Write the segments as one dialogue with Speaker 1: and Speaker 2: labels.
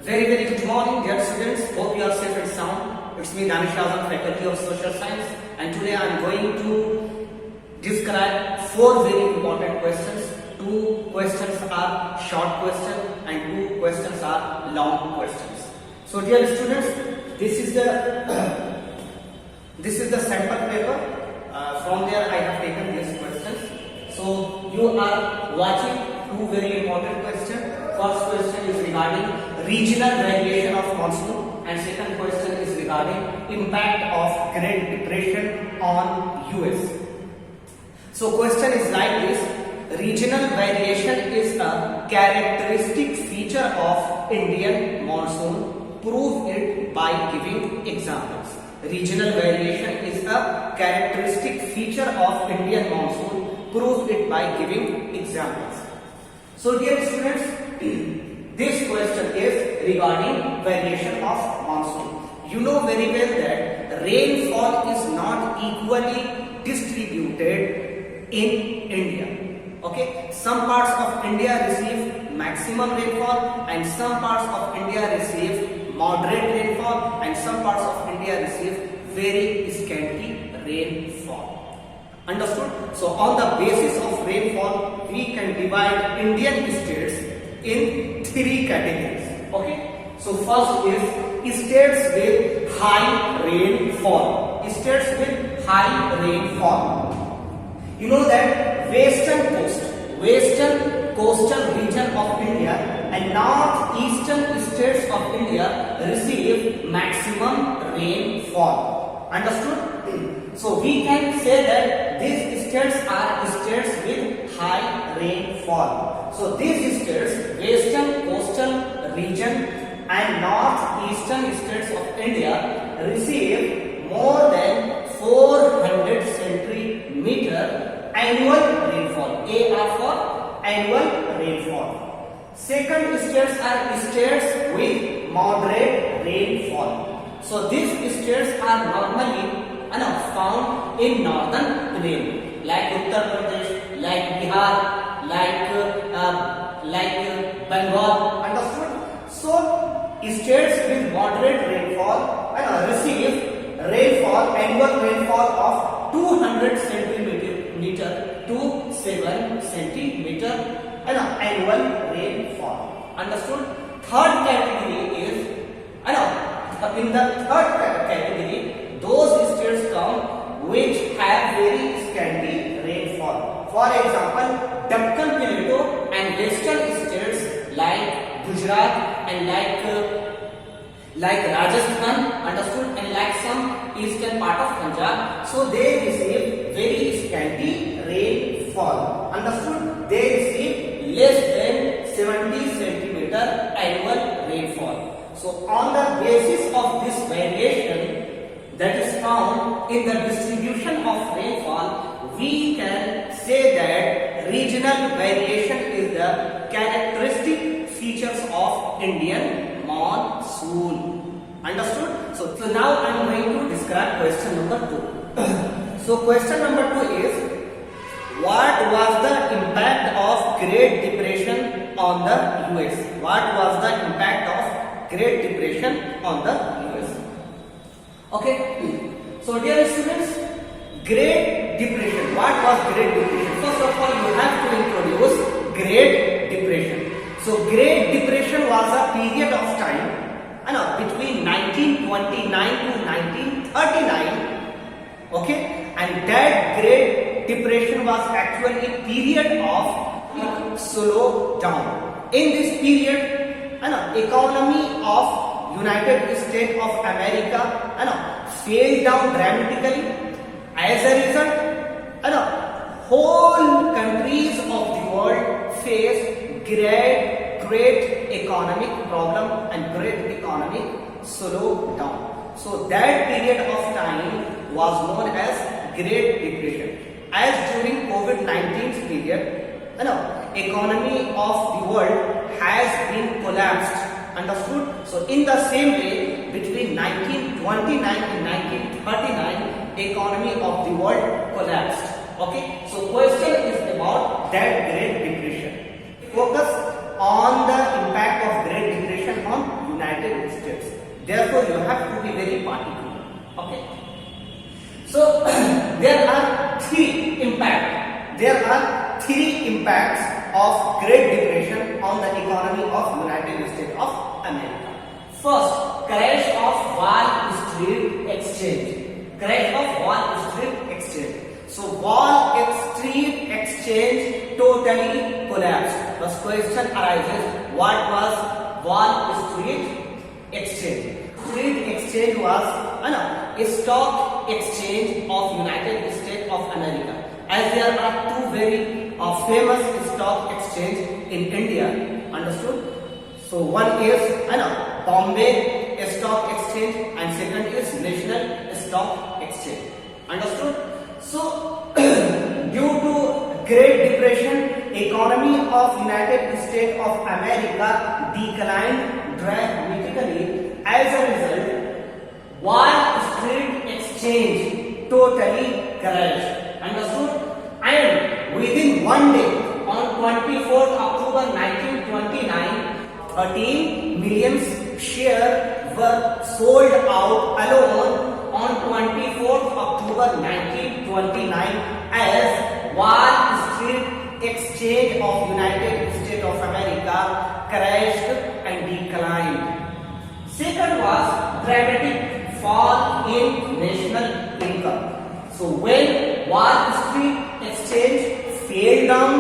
Speaker 1: Very, very good morning, dear students. Hope you are safe and sound. It's me, Danish Azam, Faculty of Social Science, and today I am going to describe four very important questions. Two questions are short questions, and two questions are long questions. So, dear students, this is the sample paper. From there, I have taken these questions. So, you are watching two very important questions. First question is regarding regional variation of monsoon, and second question is regarding impact of Great Depression on US. So question is like this: regional variation is a characteristic feature of Indian monsoon. Prove it by giving examples. Regional variation is a characteristic feature of Indian monsoon. Prove it by giving examples. So dear students, this question is regarding variation of monsoon. You know very well that rainfall is not equally distributed in India. Okay, some parts of India receive maximum rainfall, and some parts of India receive moderate rainfall, and some parts of India receive very scanty rainfall. Understood? So on the basis of rainfall, we can divide Indian states in three categories. Okay? So first is states with high rainfall. States with high rainfall. You know that western coastal region of India and northeastern states of India receive maximum rainfall. Understood? So we can say that these states are states with high rainfall. So these states, western coastal region and northeastern states of India, receive more than 400 centimeter annual rainfall. A are for annual rainfall. Second states are states with moderate rainfall. So these states are normally found in northern plain, like Uttar Pradesh, like Bihar, like Bengal. Understood? So states with moderate rainfall receive annual rainfall of 200 centimeter to 7 centimeter annual rainfall. Understood? Third category is in the third category, those states come which have very scanty rainfall. For example, Deccan Plateau and western states like Gujarat and like Rajasthan, understood, and like some eastern part of Punjab. So they receive very scanty rainfall. Understood? They receive less than 70 centimeter annual rainfall. So on the basis of this variation that is found in the distribution of rainfall, we can say that regional variation is the characteristic features of Indian monsoon. Understood? So now I am going to describe question number 2. So question number 2 is, what was the impact of Great Depression on the US? What was the impact of Great Depression on the US? Okay, so dear students, Great Depression. What was Great Depression? First of all, you have to introduce Great Depression. So Great Depression was a period of time between 1929 to 1939. Okay, and that Great Depression was actually a period of slow down. In this period, economy of United States of America failed down dramatically. As a result, whole countries of the world faced great economic problem and great economic slowdown. So that period of time was known as Great Depression. As during COVID-19 period, economy of the world has been collapsed. Understood? So in the same way, between 1929 and 1939, economy of the world collapsed. Okay? So question is about that Great Depression. Focus on the impact of Great Depression on Therefore, you have to be very particular. Okay. So there are three impacts of Great Depression on the economy of United States of America. First, crash of Wall Street Exchange. So Wall Street Exchange totally collapsed. The question arises, what was Wall Street Exchange? Street Exchange was a stock exchange of United States of America. As there are two very famous stock exchange in India, understood? So one is Bombay Stock Exchange and second is National Stock Exchange, understood? So due to Great Depression, economy of United States of America declined dramatically. As a result, Wall Street Exchange totally crashed, understood? And within one day, on 24th October 1929, 13 million shares were sold out alone on 24th October 1929 as Wall Street Exchange of United States of America crashed and declined. Second was dramatic fall in national income. So when Wall Street Exchange fell down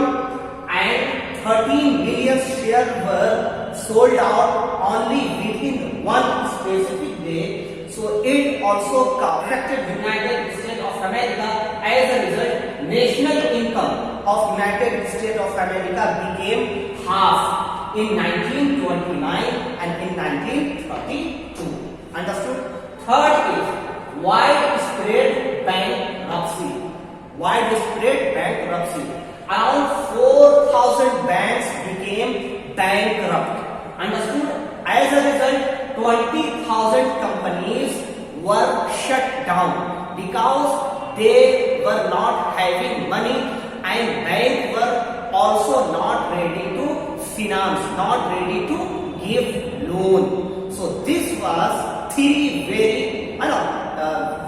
Speaker 1: and 13 million shares were sold out only within one specific day, so it also affected United States of America. As a result, national income of United States of America became half in 1929 and in 1932. Understood? Third is widespread bankruptcy. Around 4,000 banks became bankrupt. Understood? As a result, 20,000 companies were shut down because they were not having money and banks were also not ready to finance, not ready to give loan. So this was three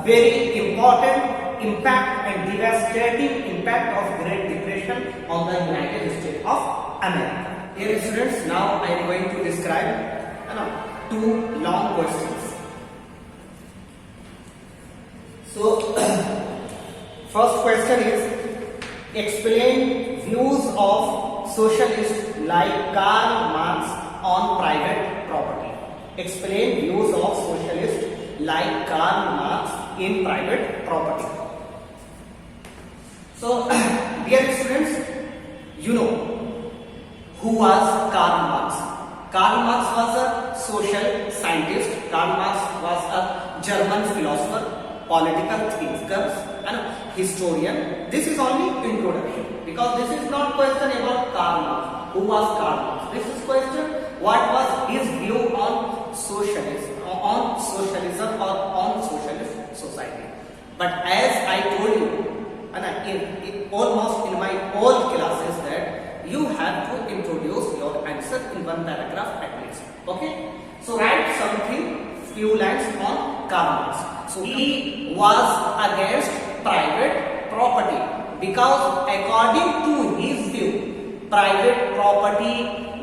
Speaker 1: very important impact and devastating impact of Great Depression on the United States of America. Dear students, now I am going to describe two long questions. So first question is, explain views of socialists like Karl Marx on private property. Explain views of socialists like Karl Marx in private property. So dear students, you know who was Karl Marx. Karl Marx was a social scientist. Karl Marx was a German philosopher, political thinker and historian. This is only introduction because this is not question about Karl Marx. Who was Karl Marx? This is question what was his view on socialism or on socialist society. But as I told you, and almost in my all classes, that you have to introduce your answer in one paragraph at least. Okay? So write something, few lines on Karl Marx. So he was against private property because according to his view, private property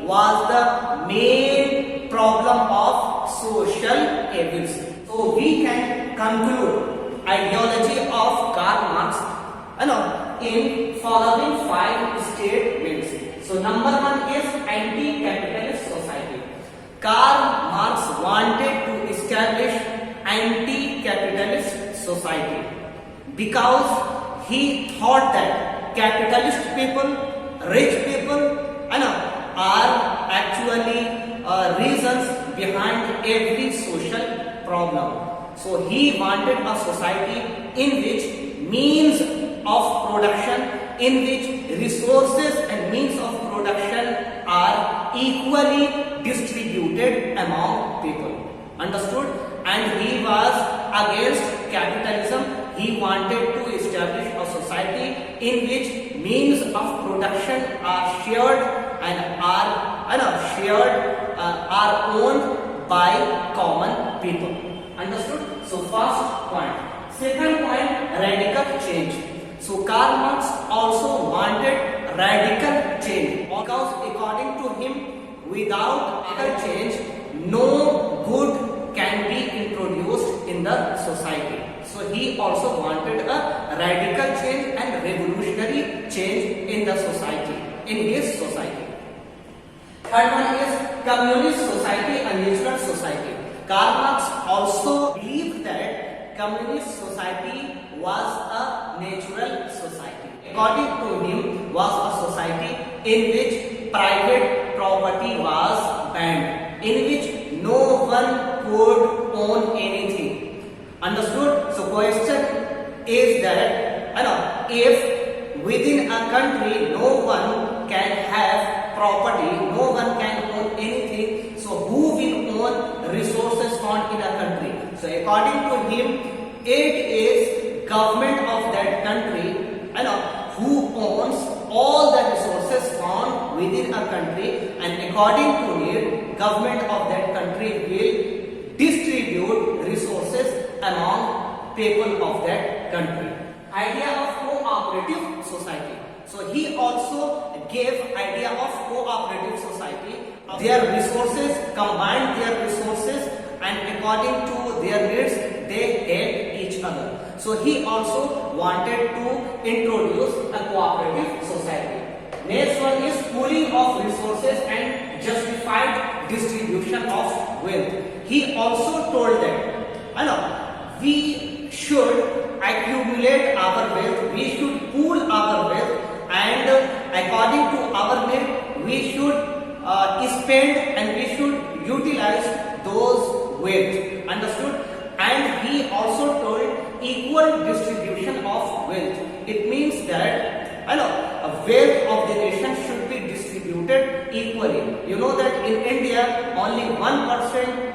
Speaker 1: was the main problem of social evils. So we can conclude ideology of Karl Marx in following 5 statements. So number 1 is anti-capitalist society. Karl Marx wanted to establish anti-capitalist society because he thought that capitalist people, rich people are actually reasons behind every social problem. So he wanted a society in which means of production, in which resources and means of production are equally distributed among people. Understood? And he was against capitalism. He wanted to establish a society in which means of production are shared and are owned by common people. Understood? So first point. Second point, radical change. So Karl Marx also wanted radical change because according to him, without radical change, no good can be introduced in the society. So he also wanted a radical change and revolutionary change in the society, in his society. Third one is communist society and natural society. Karl Marx also believed that communist society was a natural society. According to him, was a society in which private property was banned, in which no one could own anything. Understood? So question is that if within a country no one can have property, no one can own anything, so who will own resources found in a country? So according to him, it is government of that country who owns all the resources found within a country, and according to it, government of that country will distribute resources among people of that country. Idea of cooperative society. So he also gave idea of cooperative society. Their resources, combined their resources, and according to their needs, they help each other. So he also wanted to introduce a cooperative society. Next one is pooling of resources and justified distribution of wealth. He also told that we should accumulate our wealth, we should pool our wealth, and according to our need, we should spend and we should utilize those wealth. Understood? And he also told equal distribution of wealth. It means that wealth of the nation should be distributed equally. You know that in India, only 1%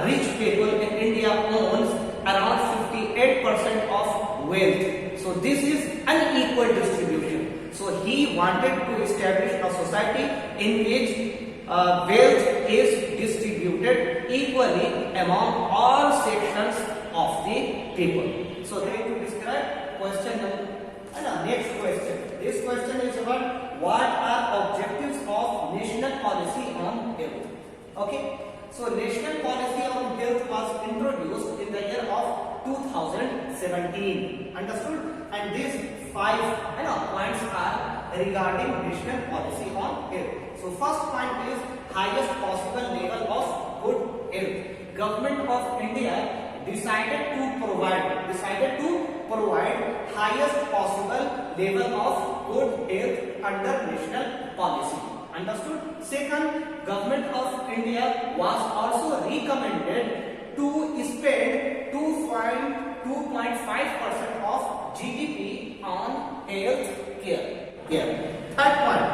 Speaker 1: rich people in India owns around 58% of wealth. So this is unequal distribution. So he wanted to establish a society in which wealth is distributed equally among all sections of the people. So they to describe question number. Next question. This question is about what are objectives of national policy on health. Okay. So national policy on health was introduced in the year of 2017. Understood? And these 5 points are regarding national policy on health. So first point is highest possible level of good health. Government of India decided to provide highest possible level of good health under national policy. Understood? Second, government of India was also recommended to spend 2.5% of GDP on health care. Third point,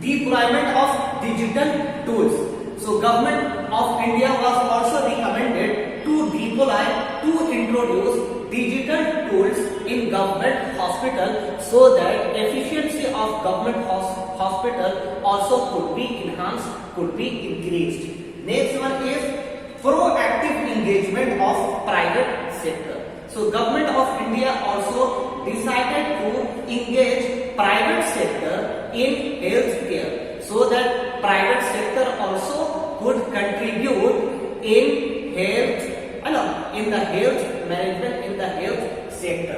Speaker 1: deployment of digital tools. So government of India was also recommended to introduce digital tools in government hospital so that efficiency of government hospital also could be enhanced, could be increased. Next one is proactive engagement of private sector. So government of India also decided to engage private sector in health care so that private sector also could contribute in health, in the health management, in the health sector.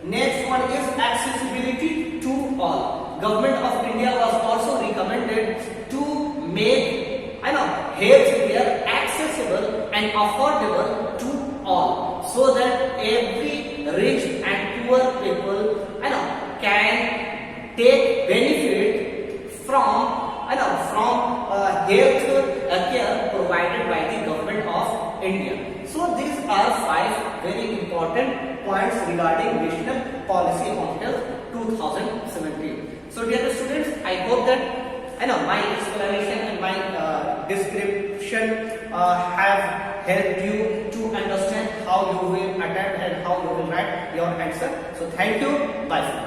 Speaker 1: Next one is accessibility to all. Government of India was also recommended to make health care accessible and affordable to all, so that every rich and poor people can take benefit from health care provided by the government of India. So these are 5 very important points regarding national policy on health 2017. So dear students, I hope that my explanation and my description have helped you to understand how you will attempt and how you will write your answer. So thank you. Bye.